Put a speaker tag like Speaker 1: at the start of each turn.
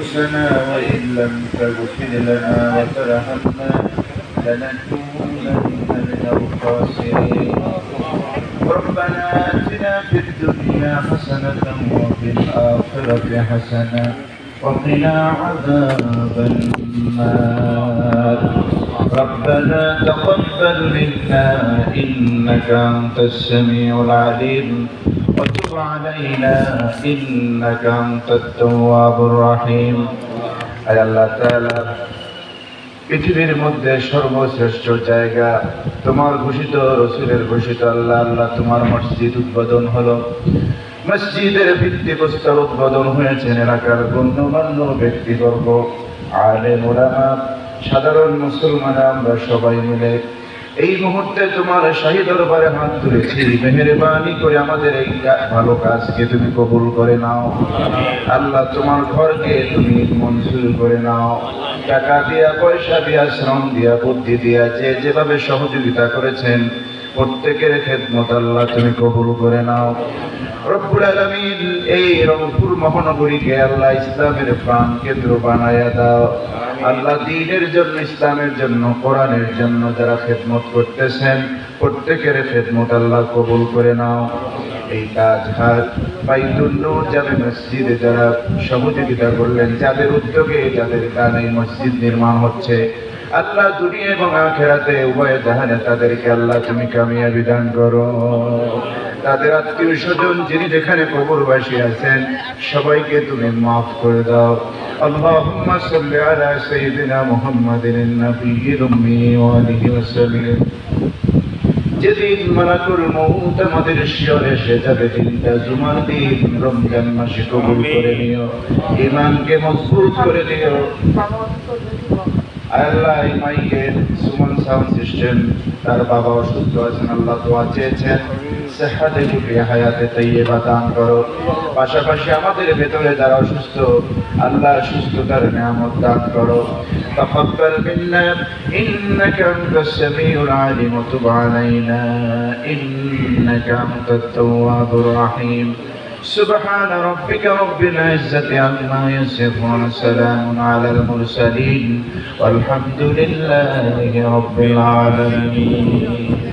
Speaker 1: أنفسنا وإن لم تغفر لنا وترحمنا لنكونن من الخاسرين ربنا آتنا في الدنيا حسنة وفي الآخرة حسنة وقنا عذاب النار ربنا تقبل منا إنك أنت السميع العليم وتب علينا إنك أنت التواب الرحيم أي الله تعالى পৃথিবীর মধ্যে সর্বশ্রেষ্ঠ জায়গা তোমার ঘোষিত রাসূলের ঘোষিত আল্লাহ আল্লাহ তোমার মসজিদ উদ্বোধন হলো মসজিদের ভিত্তিপ্রস্তর উদ্বোধন হয়েছে এলাকার গণ্যমান্য ব্যক্তিবর্গ আলেম ওলামা সাধারণ মুসলমানরা আমরা সবাই মিলে এই মুহূর্তে তোমার শাহী দরবারে হাত তুলেছি মেহেরবানি করে আমাদের এই ভালো কাজকে তুমি কবুল করে নাও আল্লাহ তোমার ঘরকে তুমি মঞ্জুর করে নাও টাকা দিয়া পয়সা দিয়া শ্রম দিয়া বুদ্ধি দিয়া যেভাবে সহযোগিতা করেছেন প্রত্যেকের খেদমত আল্লাহ তুমি কবুল করে নাও রব্বুল আলামিন এই রংপুর মহানগরীকে আল্লাহ ইসলামের প্রাণ কেন্দ্র বানায়া দাও আল্লাহ দ্বীনের জন্য ইসলামের জন্য কোরআনের জন্য যারা খেদমত করতেছেন প্রত্যেকের খেদমত আল্লাহ কবুল করে নাও এই কাজহাট বাইতুল নূর জামে মসজিদে যারা সহযোগিতা করলেন যাদের উদ্যোগে যাদের দানে মসজিদ নির্মাণ হচ্ছে আল্লাহ দুনিয়া এবং আখিরাতে উভয় জাহানে তাদেরকে আল্লাহ তুমি কামিয়াবি দান করো তাদের আত্মীয় স্বজন যিনি যেখানে কবরবাসী আছেন সবাইকে তুমি মাফ করে দাও আল্লাহুম্মা সাল্লি আলা সাইয়্যিদিনা মুহাম্মাদিন নবিয়্যিল উম্মি ওয়া আলিহি ওয়া সাল্লাম যেদিন মালাকুল মউত আমাদের শিয়রে এসে যাবে দিনটা জুমার দিন রমজান মাসে কবুল করে নিও ঈমানকে মজবুত করে দিও আল্লাহ এই মাইকের সুমন সাউন্ড সিস্টেম তার বাবা অসুস্থ আছেন আল্লাহ দোয়া চেয়েছেন সেহাতে রূপে হায়াতে তাইয়্যিবা দান করো পাশাপাশি আমাদের ভেতরে যারা অসুস্থ আল্লাহ সুস্থতার নিয়ামত দান করো তাকাব্বাল মিন্না ইন্নাকা আনতাস সামিউল আলিম ওয়া তুব আলাইনা ইন্নাকা আনতাত তাওয়াবুর রহিম سبحان ربك رب العزة عما يصفون سلام على المرسلين والحمد لله رب العالمين